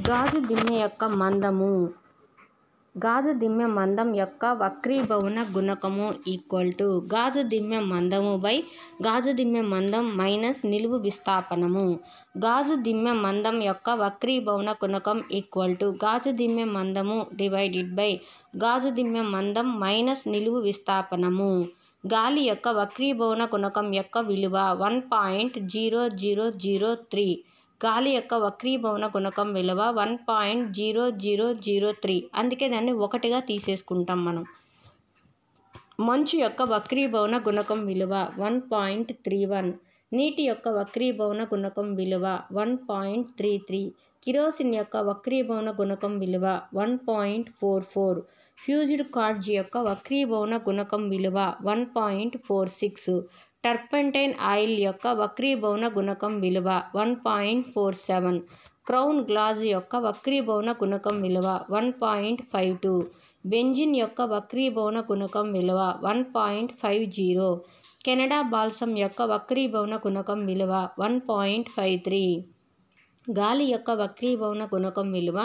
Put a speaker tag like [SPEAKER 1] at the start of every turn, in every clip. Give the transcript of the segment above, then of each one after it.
[SPEAKER 1] గాజు దిమ్మె యొక్క మందము. గాజు దిమ్మె మందం యొక్క వక్రీభవన గుణకము ఈక్వల్ గాజు దిమ్మె మందము బై గాజు దిమ్మె మందం మైనస్ నిలువు విస్థాపనము. గాజు దిమ్మె మందం యొక్క వక్రీభవన గుణకం ఈక్వల్ గాజు దిమ్మె మందము డివైడెడ్ బై గాజు దిమ్మె మందం మైనస్ నిలువు విస్థాపనము. గాలి యొక్క వక్రీభవన గుణకం యొక్క విలువ 1.0003. గాలి యొక్క వక్రీభవన గుణకం విలువ 1.0003. అందుకే దాన్ని 1గా తీసేసుకుంటాం మనం. మంచు యొక్క వక్రీభవన గుణకం విలువ 1.31. నీటి యొక్క వక్రీభవన గుణకం విలువ 1.33. కిరోసిన్ యొక్క వక్రీభవన గుణకం విలువ 1.44. ఫ్యూజ్డ్ కార్డ్జ్ యొక్క వక్రీభవన గుణకం విలువ 1.46. టర్పెంటైన్ ఆయిల్ యొక్క వక్రీభవన గుణకం విలువ 1.47. క్రౌన్ గ్లాస్ యొక్క వక్రీభవన గుణకం విలువ 1.52. బెంజిన్ యొక్క వక్రీభవన గుణకం విలువ 1.50. కెనడా బాల్సమ్ యొక్క వక్రీభవన గుణకం విలువ 1.53. గాలి యొక్క వక్రీభవన గుణకం విలువ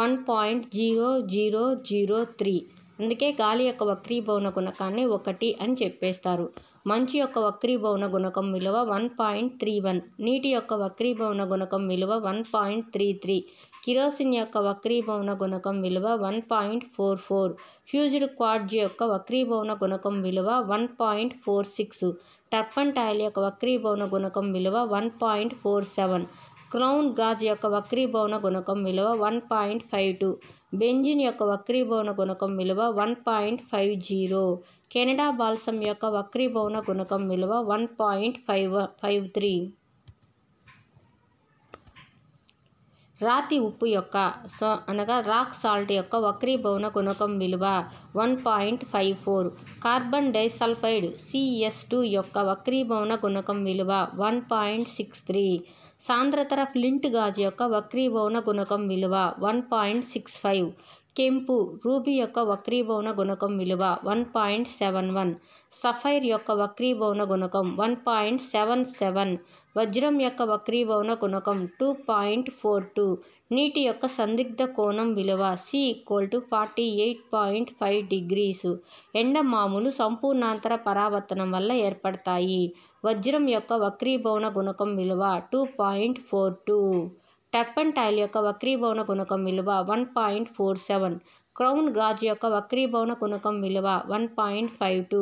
[SPEAKER 1] 1.0003. అందుకే గాలి యొక్క వక్రీభవన గుణకాన్ని 1 అని చెప్పేస్తారు. మంచు యొక్క వక్రీభవన గుణకం విలువ 1.31. నీటి యొక్క వక్రీభవన గుణకం విలువ 1.33. కిరోసిన్ యొక్క వక్రీభవన గుణకం విలువ 1.44. ఫ్యూజ్డ్ క్వార్ట్జ్ యొక్క వక్రీభవన గుణకం విలువ 1.46. టర్పెంటైన్ యొక్క వక్రీభవన గుణకం విలువ 1.47. క్రౌన్ గ్లాస్ యొక్క వక్రీభవన గుణకం విలువ 1.52. బెంజిన్ యొక్క వక్రీభవన గుణకం విలువ 1.50. కెనడా బాల్సమ్ యొక్క వక్రీభవన గుణకం విలువ 1.53. రాతి ఉప్పు యొక్క రాక్ సాల్ట్ యొక్క వక్రీభవన గుణకం విలువ 1.54. కార్బన్ డైసల్ఫైడ్ CS2 యొక్క వక్రీభవన గుణకం విలువ 1.63. సాంద్రతర ఫ్లింట్ గాజు యొక్క వక్రీభవన గుణకం విలువ 1.65. కెంపు రూబీ యొక్క వక్రీభవన గుణకం విలువ 1.71. సఫైర్ యొక్క వక్రీభవన గుణకం 1.77. వజ్రం యొక్క వక్రీభవన గుణకం 2.42. నీటి యొక్క సందిగ్ధ కోణం విలువ C=48.5 degrees. ఎండమాములు సంపూర్ణాంతర పరావర్తనం వల్ల ఏర్పడతాయి. వజ్రం యొక్క వక్రీభవన గుణకం విలువ 2.42. టర్పెంటైన్ యొక్క వక్రీభవన గుణకం విలువ 1.47. క్రౌన్ గాజు యొక్క వక్రీభవన గుణకం విలువ 1.52.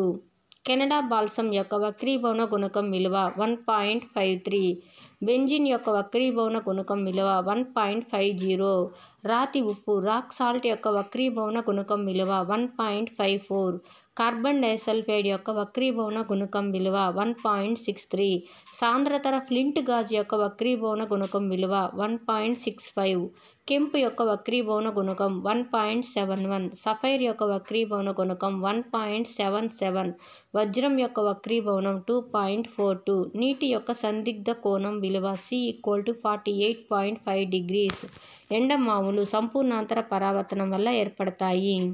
[SPEAKER 1] కెనడా బాల్సమ్ యొక్క వక్రీభవన గుణకం విలువ 1.53. బెంజిన్ యొక్క వక్రీభవన గుణకం విలువ 1.50. రాతి ఉప్పు రాక్ సాల్ట్ యొక్క వక్రీభవన గుణకం విలువ 1.54. కార్బన్ డైసల్ఫైడ్ యొక్క వక్రీభవన గుణకం విలువ 1.63. సాంద్రతర ఫ్లింట్ గాజు యొక్క వక్రీభవన గుణకం విలువ 1.65. కెంపు యొక్క వక్రీభవన గుణకం 1.71. సఫైర్ యొక్క వక్రీభవన గుణకం 1.77. వజ్రం యొక్క వక్రీభవనం 2.42. నీటి యొక్క సందిగ్ధ కోణం విలువ C=48.5 degrees. ఎండమాములు సంపూర్ణాంతర పరావర్తనం వల్ల ఏర్పడతాయి.